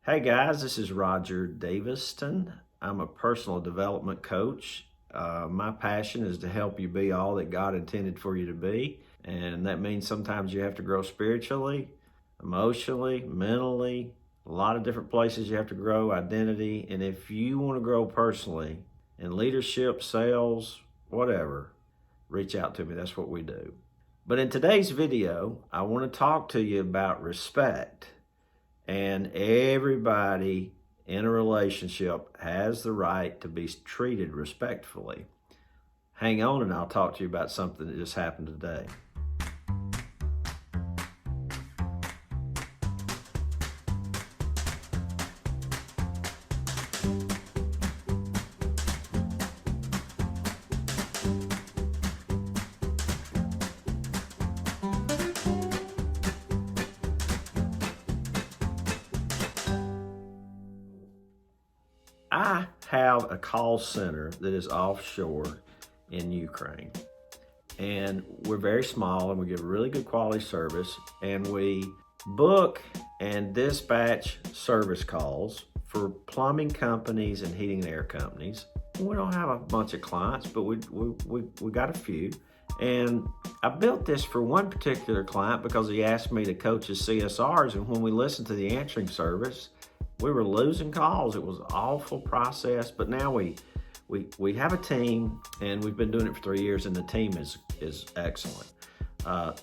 Hey guys, this is Roger Daviston. I'm a personal development coach. My passion is to help you be all that God intended for you to be. And that means sometimes you have to grow spiritually, emotionally, mentally, a lot of different places you have to grow, identity. And if you want to grow personally in leadership, sales, whatever, reach out to me. That's what we do. But in today's video, I want to talk to you about respect. And everybody in a relationship has the right to be treated respectfully. Hang on and I'll talk to you about something that just happened today. I have a call center that is offshore in Ukraine. And we're very small and we give really good quality service. And we book and dispatch service calls for plumbing companies and heating and air companies. We don't have a bunch of clients, but we got a few. And I built this for one particular client because he asked me to coach his CSRs. And when we listened to the answering service, we were losing calls. It was an awful process, but now we have a team, and we've been doing it for 3 years, and the team is excellent.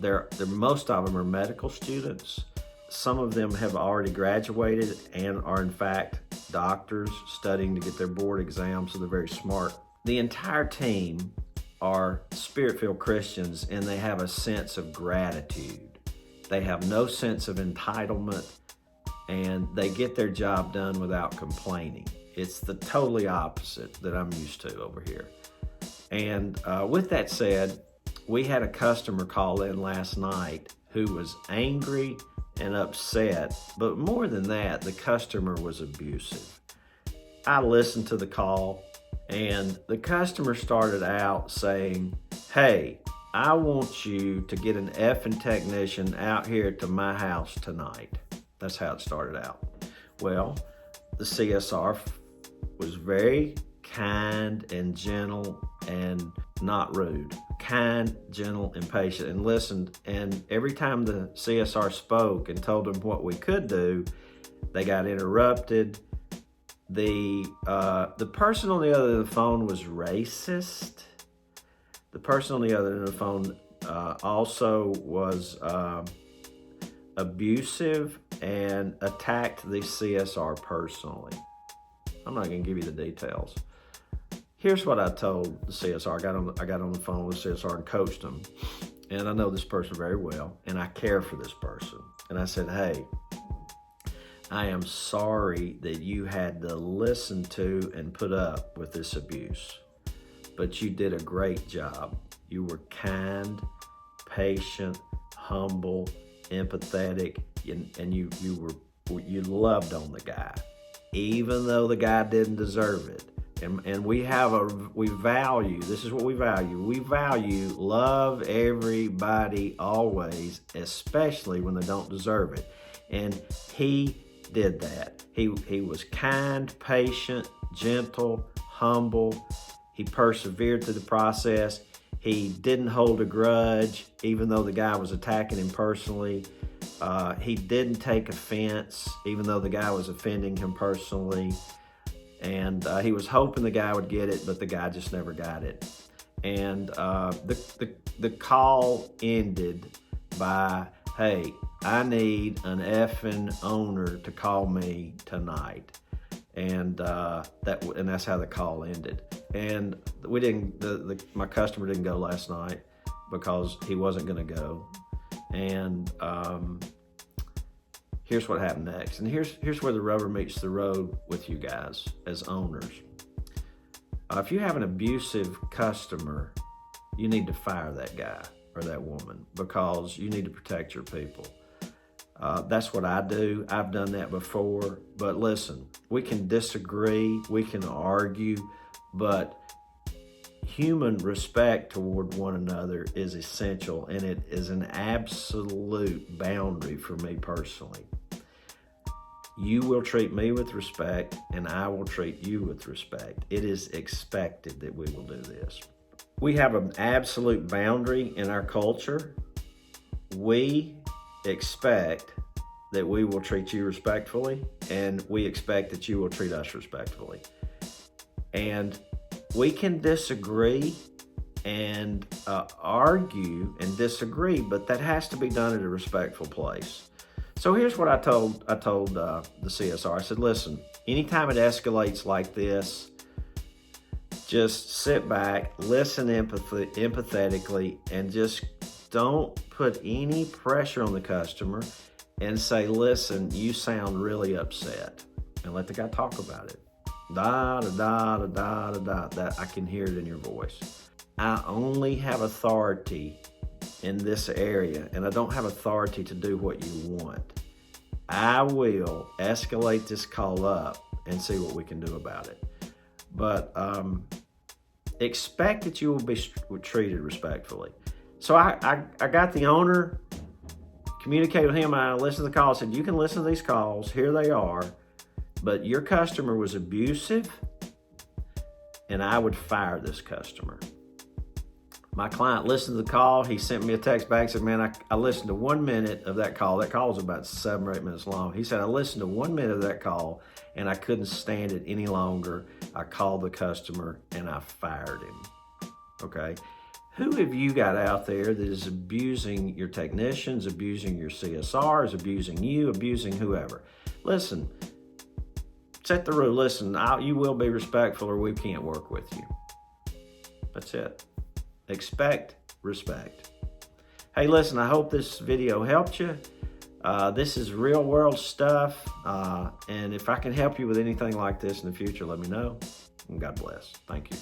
They're most of them are medical students. Some of them have already graduated and are in fact doctors studying to get their board exams, so they're very smart. The entire team are Spirit-filled Christians, and they have a sense of gratitude. They have no sense of entitlement, and they get their job done without complaining. It's the totally opposite that I'm used to over here. And with that said, we had a customer call in last night who was angry and upset, but more than that, the customer was abusive. I listened to the call, and the customer started out saying, "Hey, I want you to get an effing technician out here to my house tonight." That's how it started out. Well, the CSR was very kind and gentle and not rude. Kind, gentle, and patient, and listened. And every time the CSR spoke and told them what we could do, they got interrupted. The person on the other end of the phone was racist. The person on the other end of the phone also was abusive and attacked the CSR personally. I'm not going to give you the details. Here's what I told the CSR. I got on the phone with CSR and coached them. And I know this person very well, and I care for this person. And I said, "Hey, I am sorry that you had to listen to and put up with this abuse, but you did a great job. You were kind, patient, humble, empathetic, and you loved on the guy, even though the guy didn't deserve it. And we value, this is what we value. We value love everybody always, especially when they don't deserve it. And he did that. He was kind, patient, gentle, humble. He persevered through the process. He didn't hold a grudge, even though the guy was attacking him personally. He didn't take offense, even though the guy was offending him personally. And he was hoping the guy would get it, but the guy just never got it. And the call ended by, "Hey, I need an effing owner to call me tonight." And that's how the call ended. And we didn't. My customer didn't go last night because he wasn't going to go. And here's what happened next. And here's where the rubber meets the road with you guys as owners. If you have an abusive customer, you need to fire that guy or that woman because you need to protect your people. That's what I do. I've done that before. But listen, we can disagree, we can argue, but human respect toward one another is essential, and it is an absolute boundary for me personally. You will treat me with respect, and I will treat you with respect. It is expected that we will do this. We have an absolute boundary in our culture. We expect that we will treat you respectfully, and we expect that you will treat us respectfully. And we can disagree and argue and disagree, but that has to be done at a respectful place. So here's what I told the CSR. I said, listen, anytime it escalates like this, just sit back, listen empathetically, and just don't put any pressure on the customer, and say, listen, you sound really upset, and let the guy talk about it. Da da da da da da da. That I can hear it in your voice. I only have authority in this area, and I don't have authority to do what you want. I will escalate this call up and see what we can do about it. But expect that you will be treated respectfully. So I got the owner, communicated with him, I listened to the call, said, you can listen to these calls, here they are, but your customer was abusive, and I would fire this customer. My client listened to the call. He sent me a text back, said, man, I listened to 1 minute of that call. That call was about 7 or 8 minutes long. He said, I listened to 1 minute of that call, and I couldn't stand it any longer. I called the customer, and I fired him. Okay? Who have you got out there that is abusing your technicians, abusing your CSRs, abusing you, abusing whoever? Listen, set the rule. Listen, you will be respectful, or we can't work with you. That's it. Expect respect. Hey, listen, I hope this video helped you. This is real world stuff. And if I can help you with anything like this in the future, let me know. And God bless. Thank you.